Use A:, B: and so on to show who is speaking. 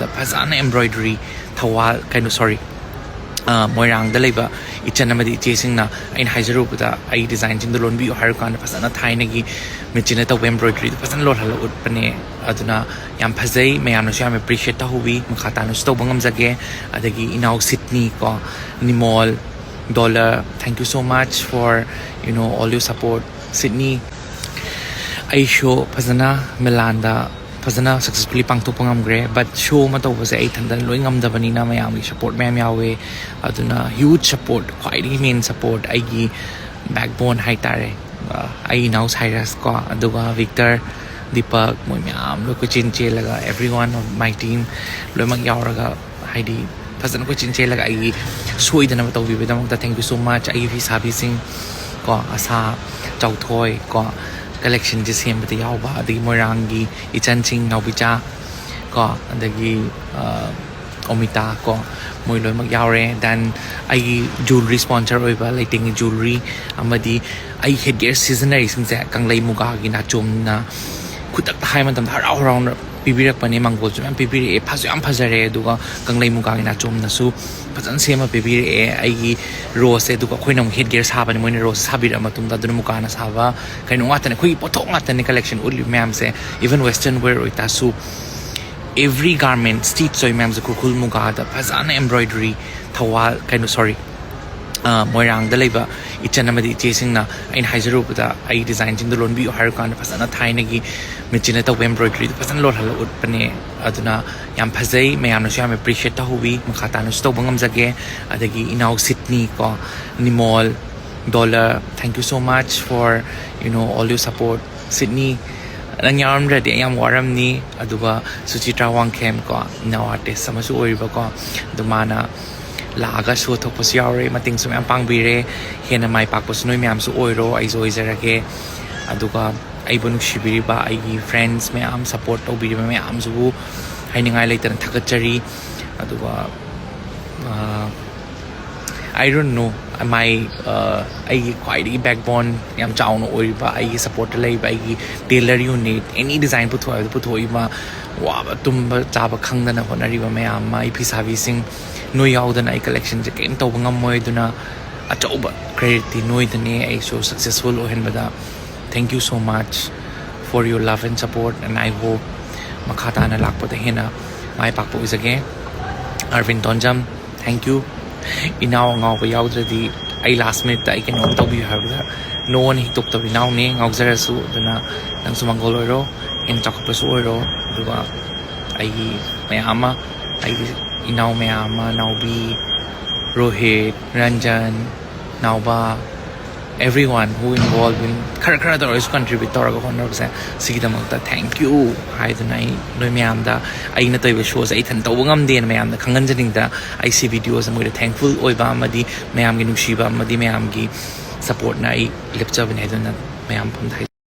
A: Fazana embroidery Thawal kind of sorry Moirang the labor Ichanamadi chasing na in Hyzeruputa I designed in the Lonbi Harakan Fasana Tainagi Michineta embroidery the Fasan Lord Hello Pane Aduna Yampazay Mayanosham appreciate Tahubi Makatano Stobangam Zage Adagi Inau Sydney ko Nimol Dollar thank you so much for all your support Sydney I show Fazana Melanda Fazana successfully Pangthok pangamgre but show mato was a 800 loingam the vanina mayami support mayam yawe aduna huge support quite main support aigi backbone haitare I now Cyrus ko aduga Victor Deepak mo mayam lo ko chinche laga everyone of my team lo mag yauraga Heidi Fazana ko chinche laga ai soi dana mato bibidam thank you so much ai fi sabi sing ko asa chauthoi ko collection just him but the yauba the morangi ichansing naubicha ko adagi omita ko moilo mag yaure dan ai jewelry sponsor oiba lighting jewelry amadi ai headgear seasonary singse kanglai muga gi na chom na khutak thai man tam harau round pibirak pani mangol jam pibiri e phasu am phajare duga kanglai muga gi na chom na su fazan sema pibiri e ai rose e duga khoinam headgear sabani moina rose sabira matung da dunu muka na saba kaino ngata ne khoi pothok ngata ne collection uli ma'am se even western wear oita su every garment stitch soy ma'am ze khul muga da fazana embroidery thawal kaino sorry Moirang the labor Ichanamadi chasing na in Hyzeruputa I designed in the Lonbi Harakan Fasana Tainagi Michineta embroidery the Fasan Lord Hello Pane Aduna Yampazay Mayanosham appreciate Tahubi Makatano Stobangam Zage Adagi Inau Sydney ko Nimol Dollar thank you so much for all your support Sydney Naorem ready ayam waram ni aduga Suchitra Wangkem ko Inau artist samasu oiba ko dumana Laga show to pos yaure mating sum ang pangbire hena Maipak pos noi myam su oiro ai zoi zarage aduga ai bonu shibiri ba ai friends me am support to biri me am su ai ningai laitan Thagat chari aduga I don't know my ai quite backbone yam chawno oi ba ai support lai ba ai tailor unit any design puthoi ba wa tum chaba khangdana honari ba me am mai phi servicing no yaudana I collection je kem to bangam moi duna achauba credit ti noi dane I so successful ohen bada thank you so much for your love and support and I hope makhata na lakpo de hena Maipak po is again Arvin Tonjam thank you inaw ngaw ba yaudradi I last minute I can to be have no one hitok to inaw ni ngaw zara su duna nang sumangol oro in chakapasu oro duga ai mayama ai Inaw Mayama, Naubi, Rohit, Ranjan, Nauba, everyone who involved in Karakara always contribute to our 100%. Sige damagta, thank you. Hi, Dunay, Noy Mayamda. Ay na tayo shows ay tantawangam din Mayamda. Kanganjaning da I see videos I'm thankful oy ba madi Mayam gi nushiba madi Mayam gi support na I lipcha binay doon na Mayam pamtay.